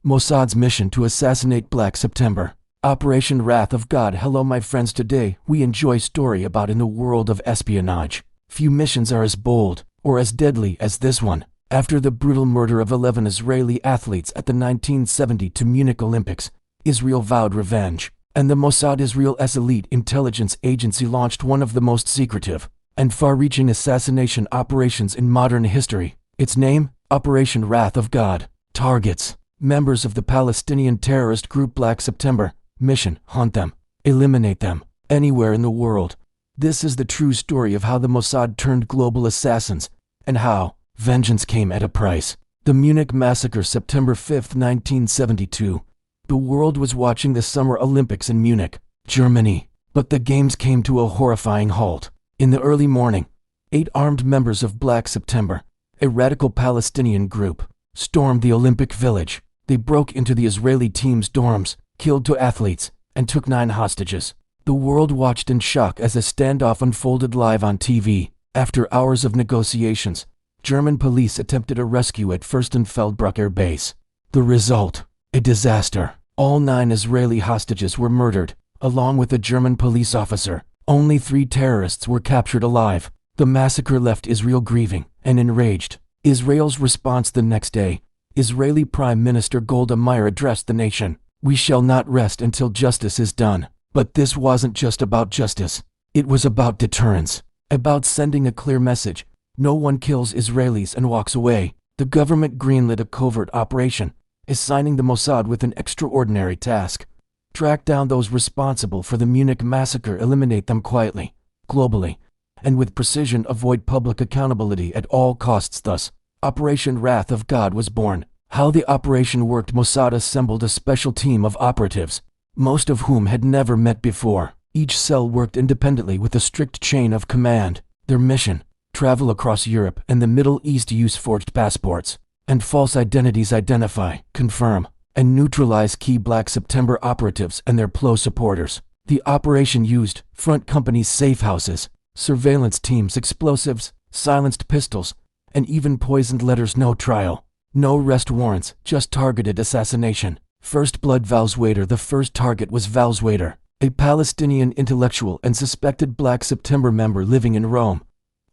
Mossad's mission to assassinate Black September. Operation Wrath of God. Hello my friends, today we enjoy story about in the world of espionage. Few missions are as bold or as deadly as this one. After the brutal murder of 11 Israeli athletes at the 1972 Munich Olympics, Israel vowed revenge, and the Mossad, Israel's elite intelligence agency, launched one of the most secretive and far-reaching assassination operations in modern history. Its name, Operation Wrath of God. Targets: members of the Palestinian terrorist group Black September. Mission: hunt them, eliminate them, anywhere in the world. This is the true story of how the Mossad turned global assassins, and how vengeance came at a price. The Munich Massacre, September 5, 1972. The world was watching the Summer Olympics in Munich, Germany, but the games came to a horrifying halt. In the early morning, 8 armed members of Black September, a radical Palestinian group, stormed the Olympic Village. They broke into the Israeli team's dorms, killed 2 athletes, and took 9 hostages. The world watched in shock as a standoff unfolded live on TV. After hours of negotiations, German police attempted a rescue at Fürstenfeldbruck Air Base. The result: a disaster. All 9 Israeli hostages were murdered, along with a German police officer. Only 3 terrorists were captured alive. The massacre left Israel grieving and enraged. Israel's response the next day: Israeli Prime Minister Golda Meir addressed the nation. "We shall not rest until justice is done." But this wasn't just about justice. It was about deterrence, about sending a clear message: no one kills Israelis and walks away. The government greenlit a covert operation, assigning the Mossad with an extraordinary task: track down those responsible for the Munich massacre, eliminate them quietly, globally, and with precision, avoid public accountability at all costs. Thus, Operation Wrath of God was born. How the operation worked: Mossad assembled a special team of operatives, most of whom had never met before. Each cell worked independently with a strict chain of command. Their mission: travel across Europe and the Middle East, use forged passports and false identities, identify, confirm, and neutralize key Black September operatives and their PLO supporters. The operation used front companies' safe houses, surveillance teams, explosives, silenced pistols, and even poisoned letters. No trial, no arrest warrants, just targeted assassination. First blood: Valswader. The first target was Valswader, a Palestinian intellectual and suspected Black September member living in Rome.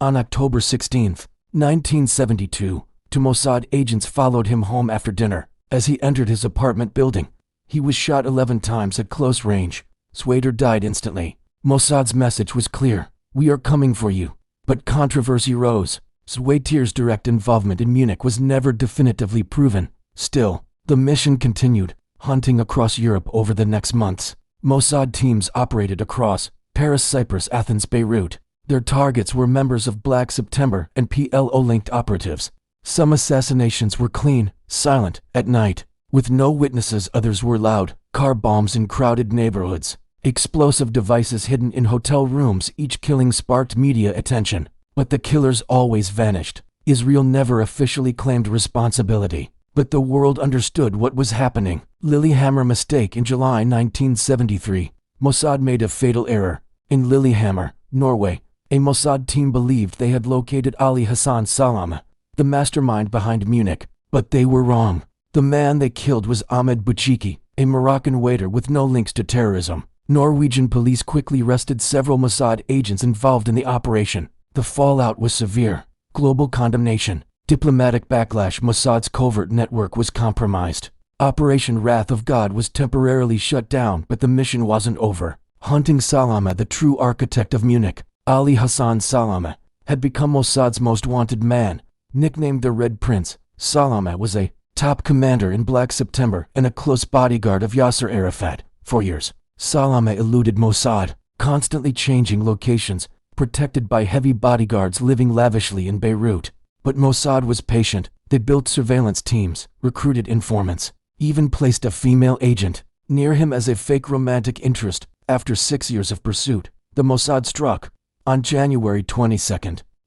On October 16, 1972, 2 Mossad agents followed him home after dinner. As he entered his apartment building, he was shot 11 times at close range. Swader died instantly. Mossad's message was clear: "We are coming for you." But controversy rose. Swader's direct involvement in Munich was never definitively proven. Still, the mission continued, hunting across Europe over the next months. Mossad teams operated across Paris, Cyprus, Athens, Beirut. Their targets were members of Black September and PLO-linked operatives. Some assassinations were clean, silent, at night, with no witnesses. Others were loud: car bombs in crowded neighborhoods, explosive devices hidden in hotel rooms. Each killing sparked media attention, but the killers always vanished. Israel never officially claimed responsibility, but the world understood what was happening. Lillehammer mistake. In July 1973, Mossad made a fatal error. In Lillehammer, Norway, a Mossad team believed they had located Ali Hassan Salam, the mastermind behind Munich, but they were wrong. The man they killed was Ahmed Bouchiki, a Moroccan waiter with no links to terrorism. Norwegian police quickly arrested several Mossad agents involved in the operation. The fallout was severe: global condemnation, diplomatic backlash. Mossad's covert network was compromised. Operation Wrath of God was temporarily shut down, but the mission wasn't over. Hunting Salama, the true architect of Munich, Ali Hassan Salama, had become Mossad's most wanted man. Nicknamed the Red Prince, Salama was a top commander in Black September and a close bodyguard of Yasser Arafat. For years, Salama eluded Mossad, constantly changing locations, protected by heavy bodyguards, living lavishly in Beirut. But Mossad was patient. They built surveillance teams, recruited informants, even placed a female agent near him as a fake romantic interest. After 6 years of pursuit, the Mossad struck on January 22,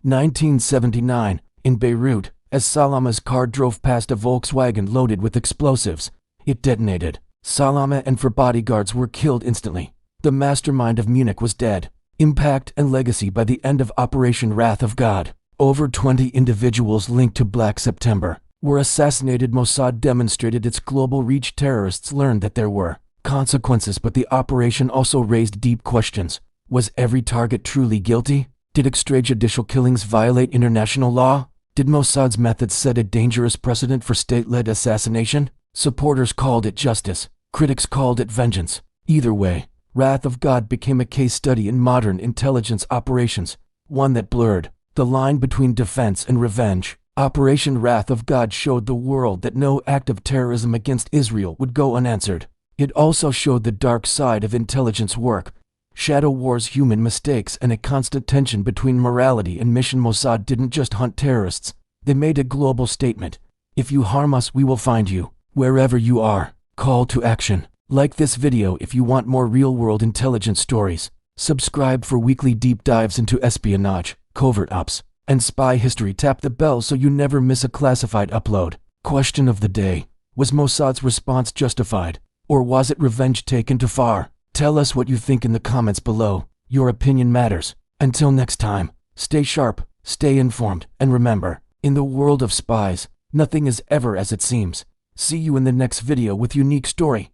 1979, in Beirut. As Salama's car drove past a Volkswagen loaded with explosives, it detonated. Salama and 4 bodyguards were killed instantly. The mastermind of Munich was dead. Impact and legacy. By the end of Operation Wrath of God, over 20 individuals linked to Black September were assassinated. Mossad demonstrated its global reach. Terrorists learned that there were consequences, but the operation also raised deep questions. Was every target truly guilty? Did extrajudicial killings violate international law? Did Mossad's methods set a dangerous precedent for state-led assassination? Supporters called it justice. Critics called it vengeance. Either way, Wrath of God became a case study in modern intelligence operations, one that blurred the line between defense and revenge. Operation Wrath of God showed the world that no act of terrorism against Israel would go unanswered. It also showed the dark side of intelligence work, shadow wars, human mistakes, and a constant tension between morality and mission. Mossad didn't just hunt terrorists. They made a global statement. If you harm us, we will find you, wherever you are. Call to action. Like this video if you want more real-world intelligence stories. Subscribe for weekly deep dives into espionage, covert ops, and spy history. Tap the bell so you never miss a classified upload. Question of the day. Was Mossad's response justified, or was it revenge taken too far? Tell us what you think in the comments below. Your opinion matters. Until next time, stay sharp, stay informed, and remember, in the world of spies, nothing is ever as it seems. See you in the next video with unique story.